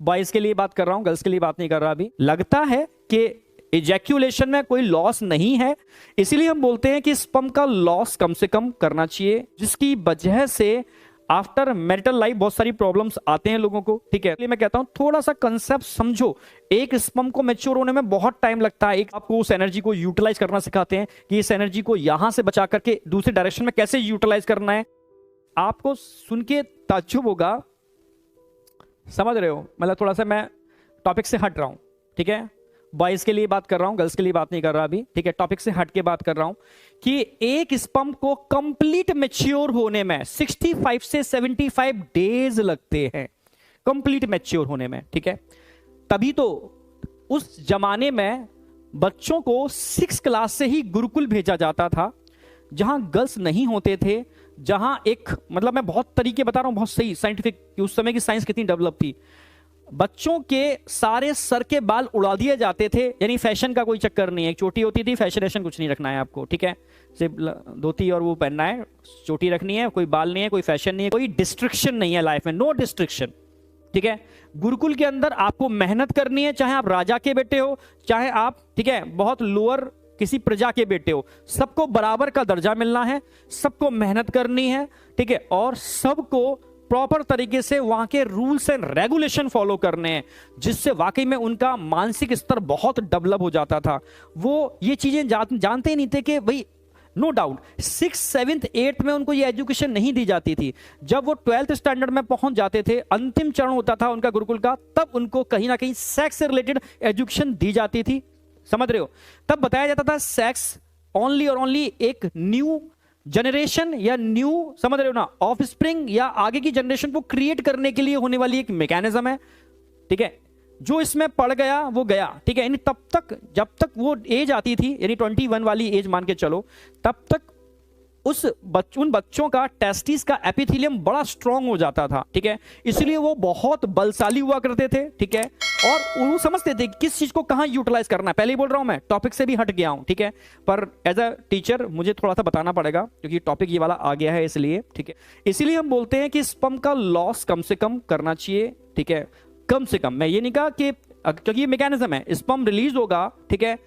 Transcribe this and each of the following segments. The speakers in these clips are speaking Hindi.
बॉयज के लिए बात कर रहा हूं, गर्ल्स के लिए बात नहीं कर रहा अभी। लगता है कि इजैक्यूलेशन में कोई लॉस नहीं है, इसीलिए हम बोलते हैं कि स्पर्म का लॉस कम से कम करना चाहिए, जिसकी वजह से आफ्टर मैरिटल लाइफ बहुत सारी प्रॉब्लम्स आते हैं लोगों को। ठीक है, इसलिए मैं कहता हूं थोड़ा सा कंसेप्ट समझो। एक स्पर्म को मैच्योर होने में बहुत टाइम लगता है। एक आपको उस एनर्जी को यूटिलाइज करना सिखाते हैं कि इस एनर्जी को यहां से बचा करके दूसरे डायरेक्शन में कैसे यूटिलाइज करना है। आपको सुन के ताज्जुब होगा, समझ रहे हो, मतलब थोड़ा सा मैं टॉपिक से हट रहा हूं। ठीक है, बॉयज के लिए बात कर रहा हूं, गर्ल्स के लिए बात नहीं कर रहा अभी। ठीक है, टॉपिक से हट के बात कर रहा हूं कि एक स्पर्म को कंप्लीट मैच्योर होने में 65 से 75 डेज लगते हैं, कंप्लीट मैच्योर होने में। ठीक है, तभी तो उस जमाने में बच्चों को 6 क्लास से ही गुरुकुल भेजा जाता था, जहां गर्ल्स नहीं होते थे, जहां एक मतलब मैं बहुत तरीके बता रहा हूं, बहुत सही साइंटिफिक, कि उस समय की साइंस कितनी डेवलप थी। बच्चों के सारे सर के बाल उड़ा दिए जाते थे, यानी फैशन का कोई चक्कर नहीं है। चोटी होती थी, फैशन कुछ नहीं रखना है आपको। ठीक है, सिर्फ धोती और वो पहनना है, चोटी रखनी है, कोई बाल नहीं है, कोई फैशन नहीं है, कोई डिस्ट्रिक्शन नहीं है लाइफ में, नो डिस्ट्रिक्शन। ठीक है, गुरुकुल के अंदर आपको मेहनत करनी है, चाहे आप राजा के बेटे हो, चाहे आप ठीक है बहुत लोअर किसी प्रजा के बेटे हो, सबको बराबर का दर्जा मिलना है, सबको मेहनत करनी है। ठीक है, और सबको प्रॉपर तरीके से वहां के रूल्स एंड रेगुलेशन फॉलो करने हैं, जिससे वाकई में उनका मानसिक स्तर बहुत डेवलप हो जाता था। वो ये चीजें जानते ही नहीं थे कि भाई no doubt 6th 7th 8th में उनको ये एजुकेशन नहीं दी जाती थी। जब वो 12th स्टैंडर्ड में पहुंच जाते थे, अंतिम चरण होता था उनका गुरुकुल का, तब उनको कहीं ना कहीं सेक्स से रिलेटेड एजुकेशन दी जाती थी। समझ रहे हो, तब बताया जाता था सेक्स ओनली और ओनली एक न्यू जनरेशन या न्यू, समझ रहे हो ना, ऑफ स्प्रिंग या आगे की जनरेशन को क्रिएट करने के लिए होने वाली एक मैकेनिज्म है। ठीक है, जो इसमें पड़ गया वो गया। ठीक है, यानी तब तक जब तक वो एज आती थी, यानी 21 वाली एज मान के चलो, तब तक उन बच्चों का टेस्टिस का एपिथेलियम बड़ा स्ट्रांग हो जाता था। ठीक है, इसलिए वो बहुत बलशाली हुआ करते थे। ठीक है, और वो समझते थे किस चीज को कहां यूटिलाइज करना है। पहले ही बोल रहा हूं, मैं टॉपिक से भी हट गया हूं। ठीक है, पर एज अ टीचर मुझे थोड़ा सा बताना पड़ेगा, क्योंकि टॉपिक ये वाला आ गया है इसलिए। ठीक है, इसीलिए हम बोलते हैं कि स्पर्म का लॉस कम से कम करना चाहिए। ठीक है, कम से कम, मैं ये नहीं कहा कि, क्योंकि ये मैकेनिज्म है, स्पर्म रिलीज होगा, ठीक है,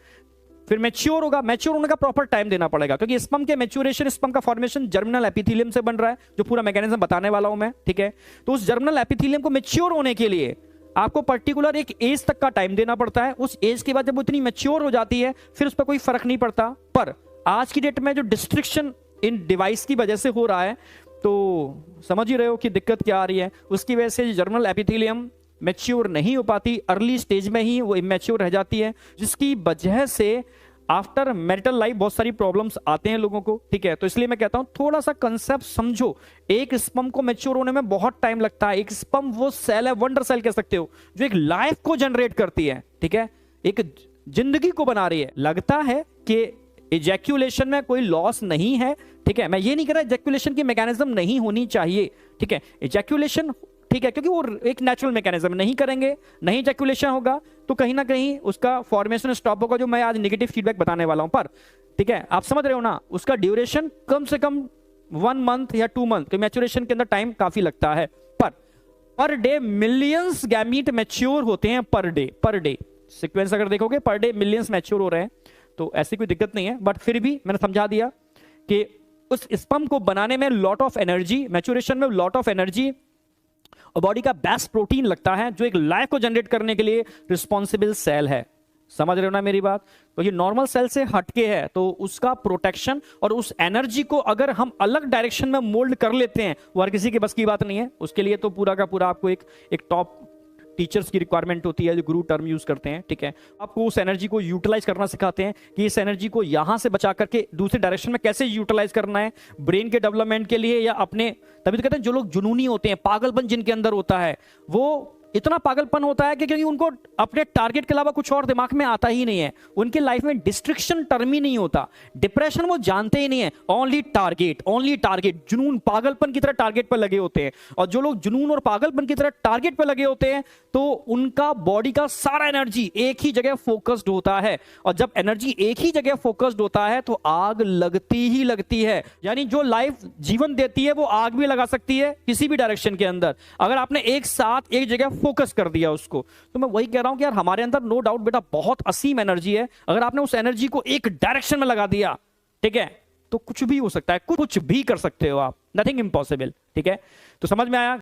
फिर मैच्योर होगा। मैच्योर होने का प्रॉपर टाइम देना पड़ेगा, क्योंकि स्पर्म के मैच्योरेशन, स्पर्म का फॉर्मेशन जर्मिनल एपिथेलियम से बन रहा है, जो पूरा मैकेनिज्म बताने वाला हूं मैं। ठीक है, तो उस जर्मिनल एपिथेलियम को मैच्योर होने के लिए आपको पर्टिकुलर एक एज तक का टाइम देना पड़ता है। उस एज के बाद जब वो इतनी मैच्योर हो जाती है, फिर उस पर कोई फर्क नहीं पड़ता। पर आज की डेट में जो डिस्ट्रिक्शन इन डिवाइस की वजह से हो रहा है, तो समझ ही रहे हो कि दिक्कत क्या आ रही है। उसकी वजह से जर्मिनल एपिथेलियम मैच्योर नहीं हो पाती, अर्ली स्टेज में ही वो इमैच्योर रह जाती है, जिसकी वजह से आफ्टर मैरिटल लाइफ बहुत सारी प्रॉब्लम्स आते हैं लोगों को। ठीक है, तो इसलिए मैं कहता हूं थोड़ा सा कंसेप्ट समझो। एक स्पर्म को मैच्योर होने में बहुत टाइम लगता है। एक स्पर्म वो सेल है, वंडर सेल कह सकते हो, जो एक लाइफ को जनरेट करती है। ठीक है, एक जिंदगी को बना रही है। लगता है कि इजैक्यूलेशन में कोई लॉस नहीं है। ठीक है, मैं ये नहीं कह रहा इजैक्यूलेशन की मैकेनिज्म नहीं होनी चाहिए। ठीक है, इजैक्यूलेशन ठीक है, क्योंकि वो एक नेचुरल मैकेनिज्म, नहीं करेंगे नहीं इजैक्यूलेशन होगा तो कहीं ना कहीं उसका फॉर्मेशन स्टॉप होगा, जो मैं आज नेगेटिव फीडबैक बताने वाला हूं। पर ठीक है, आप समझ रहे हो ना, उसका ड्यूरेशन कम से कम 1 मंथ या 2 मंथ, तो मैच्योरेशन के अंदर टाइम काफी लगता है। Per day millions gamete mature होते हैं, पर डे सीक्वेंस अगर देखोगे, पर डे मिलियंस मैच्योर हो रहे हैं, तो ऐसी कोई दिक्कत नहीं है। बट फिर भी मैंने समझा दिया कि उस स्पर्म को बनाने में लॉट ऑफ एनर्जी, मैच्योरेशन में लॉट ऑफ एनर्जी और बॉडी का बेस्ट प्रोटीन लगता है, जो एक लाइफ को जनरेट करने के लिए रिस्पॉन्सिबल सेल है। समझ रहे हो ना मेरी बात? तो ये नॉर्मल सेल से हटके है, तो उसका प्रोटेक्शन और उस एनर्जी को अगर हम अलग डायरेक्शन में मोल्ड कर लेते हैं, वो हर किसी के बस की बात नहीं है। उसके लिए तो पूरा का पूरा आपको एक टॉप टीचर्स की रिक्वायरमेंट होती है, जो गुरु टर्म यूज करते हैं। ठीक है, आपको उस एनर्जी को यूटिलाइज करना सिखाते हैं कि इस एनर्जी को यहां से बचा करके दूसरे डायरेक्शन में कैसे यूटिलाइज करना है, ब्रेन के डेवलपमेंट के लिए या अपने। तभी तो कहते हैं जो लोग जुनूनी होते हैं, पागलपन जिनके अंदर होता है, वो इतना पागलपन होता है कि क्योंकि उनको अपने टारगेट के अलावा कुछ और दिमाग में आता ही नहीं है। उनके लाइफ में डिस्ट्रिक्शन टर्म ही नहीं होता, डिप्रेशन वो जानते ही नहीं है, ओनली टारगेट, जुनून पागलपन की तरह टारगेट पर लगे होते हैं। और जो लोग जुनून और पागलपन की तरह टारगेट पर लगे होते हैं, तो उनका बॉडी का सारा एनर्जी एक ही जगह फोकस्ड होता है। और जब एनर्जी एक ही जगह फोकस्ड होता है, तो आग लगती ही लगती है। यानी जो लाइफ जीवन देती है, वो आग भी लगा सकती है किसी भी डायरेक्शन के अंदर। अगर आपने एक साथ एक जगह फोकस कर दिया उसको। तो मैं वही कह रहा हूं कि यार हमारे अंदर नो डाउट बेटा बहुत असीम एनर्जी है, अगर आपने उस एनर्जी को एक डायरेक्शन में लगा दिया, ठीक है, तो कुछ भी हो सकता है, कुछ भी कर सकते हो आप, नथिंग इम्पॉसिबल। ठीक है, तो समझ में आया।